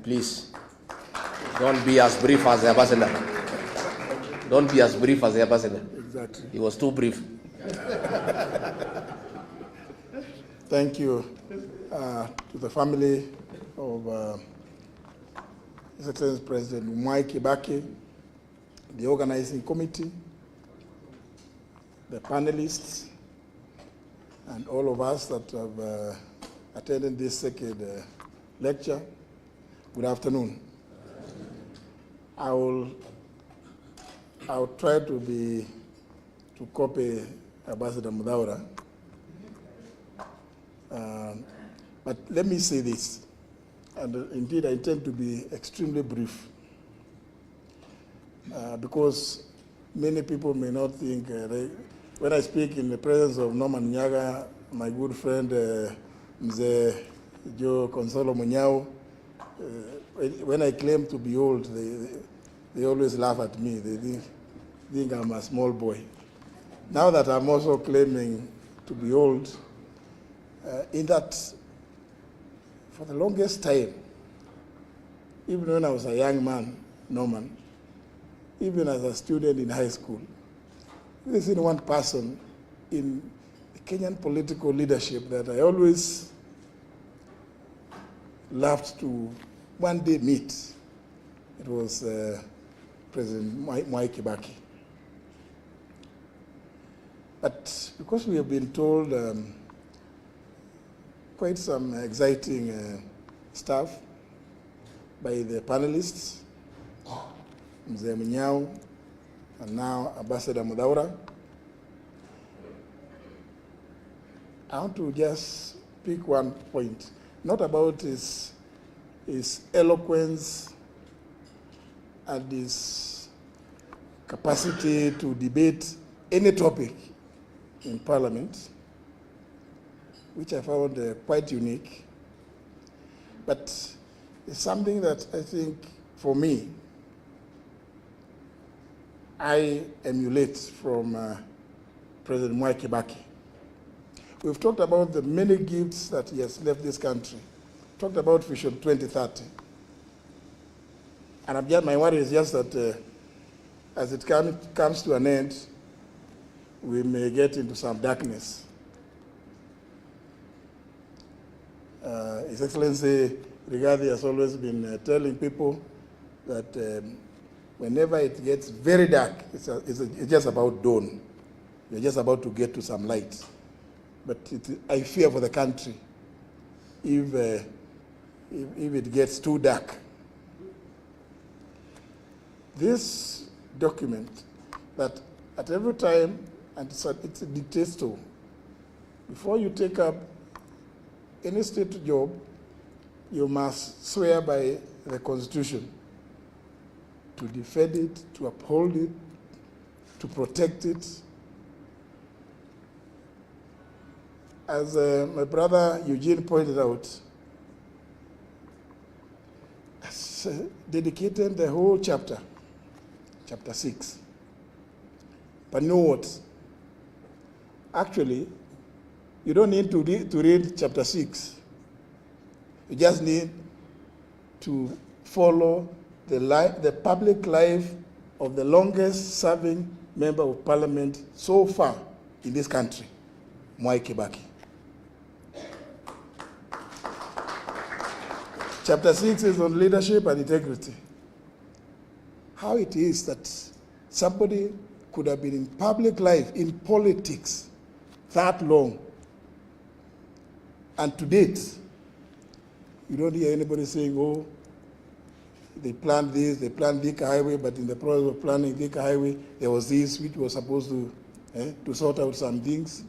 Please, don't be as brief as the ambassador. Don't be as brief as the ambassador. Exactly. He was too brief. Thank you to the family of His Excellency President KIBAKI, the organizing committee, the panelists, and all of us that have attended this second lecture. Good afternoon. I'll try to copy Ambassador Mudaura. But let me say this, and indeed I intend to be extremely brief, because many people may not think, when I speak in the presence of Norman Nyaga, my good friend Mzee Joe Consolo Munyao, when I claim to be old, they always laugh at me. They think I'm a small boy. Now that I'm also claiming to be old, in that for the longest time, even when I was a young man, Norman, even as a student in high school, there's been one person in the Kenyan political leadership that I always loved to one day meet. It was President KIBAKI. But because we have been told quite some exciting stuff by the panelists, Mzee Munyao, and now Ambassador Mudaura, I want to just pick one point, not about his eloquence and his capacity to debate any topic in Parliament, which I found quite unique, but it's something that I think, for me, I emulate from President KIBAKI. We've talked about the many gifts that he has left this country. Talked about Vision 2030. And my worry is just that as it comes to an end, we may get into some darkness. His Excellency Rigathi has always been telling people that whenever it gets very dark, it's just about dawn. You're just about to get to some light. But I fear for the country if it gets too dark. This document that at every time, and it's a dictator, before you take up any state job, you must swear by the Constitution to defend it, to uphold it, to protect it. As my brother Eugene pointed out, dedicated the whole chapter 6. But know what? Actually, you don't need to read chapter 6. You just need to follow the public life of the longest serving member of parliament so far in this country, KIBAKI. Chapter 6 is on leadership and integrity. How it is that somebody could have been in public life, in politics, that long, and to date, you don't hear anybody saying, oh, they planned this, they planned Thika Highway, but in the process of planning Thika Highway, there was this which was supposed to sort out some things.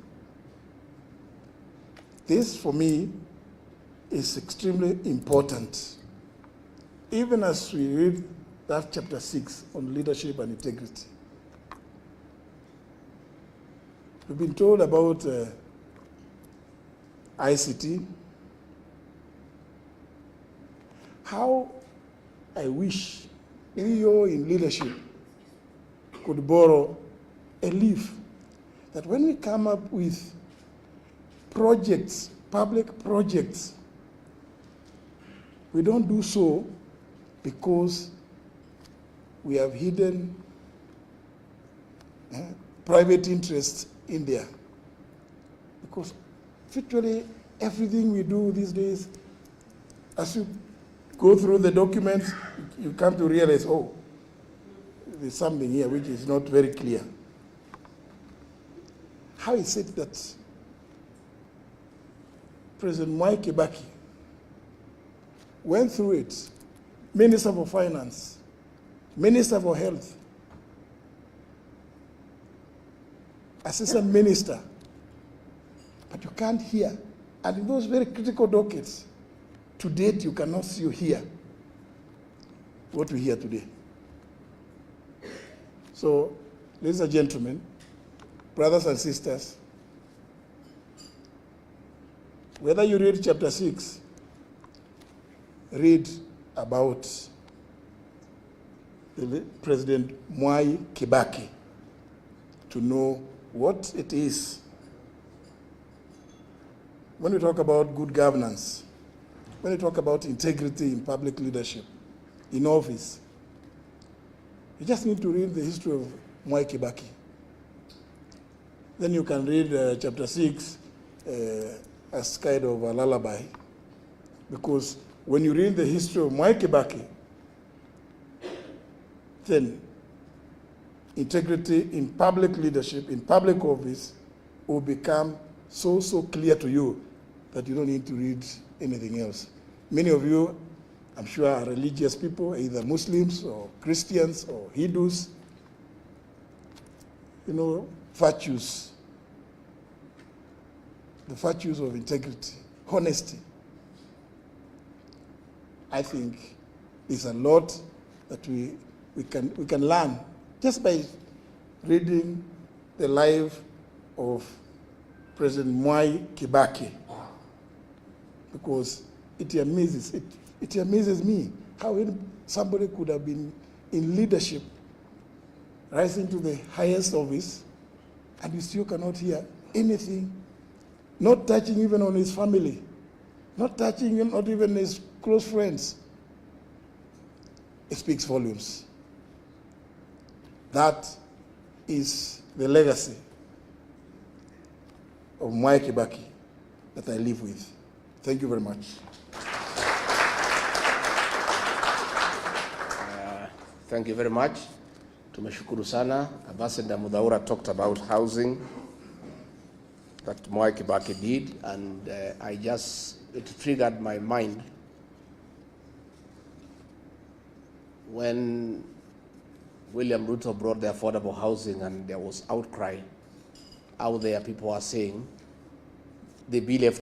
This, for me, is extremely important. Even as we read that chapter 6 on leadership and integrity, we've been told about ICT. How I wish we all in leadership could borrow a leaf, that when we come up with projects, public projects, We don't do so because we have hidden private interests in there. Because virtually everything we do these days, as you go through the documents, you come to realize, oh, there's something here which is not very clear. How is it that President KIBAKI went through it, Minister for Finance, Minister for Health, Assistant Minister, but you can't hear. And in those very critical dockets, to date, you cannot see or hear what we hear today. So, ladies and gentlemen, brothers and sisters, whether you read chapter 6, read about President KIBAKI to know what it is. When we talk about good governance, when we talk about integrity in public leadership, in office, you just need to read the history of KIBAKI. Then you can read chapter 6 as kind of a lullaby, because when you read the history of KIBAKI, then integrity in public leadership, in public office, will become so clear to you that you don't need to read anything else. Many of you, I'm sure, are religious people, either Muslims or Christians or Hindus. You know, virtues, the virtues of integrity, honesty. I think there's a lot that we can learn just by reading the life of President KIBAKI, because it amazes me how somebody could have been in leadership, rising to the highest office, and you still cannot hear anything, not touching even on his family, not touching not even his close friends. It speaks volumes. That is the legacy of KIBAKI that I live with. Thank you very much. Thank you very much. Tumeshukuru sana. Ambassador Mudaura talked about housing that KIBAKI did, and it triggered my mind when William RUTO brought the affordable housing and there was outcry out there. People are saying the bill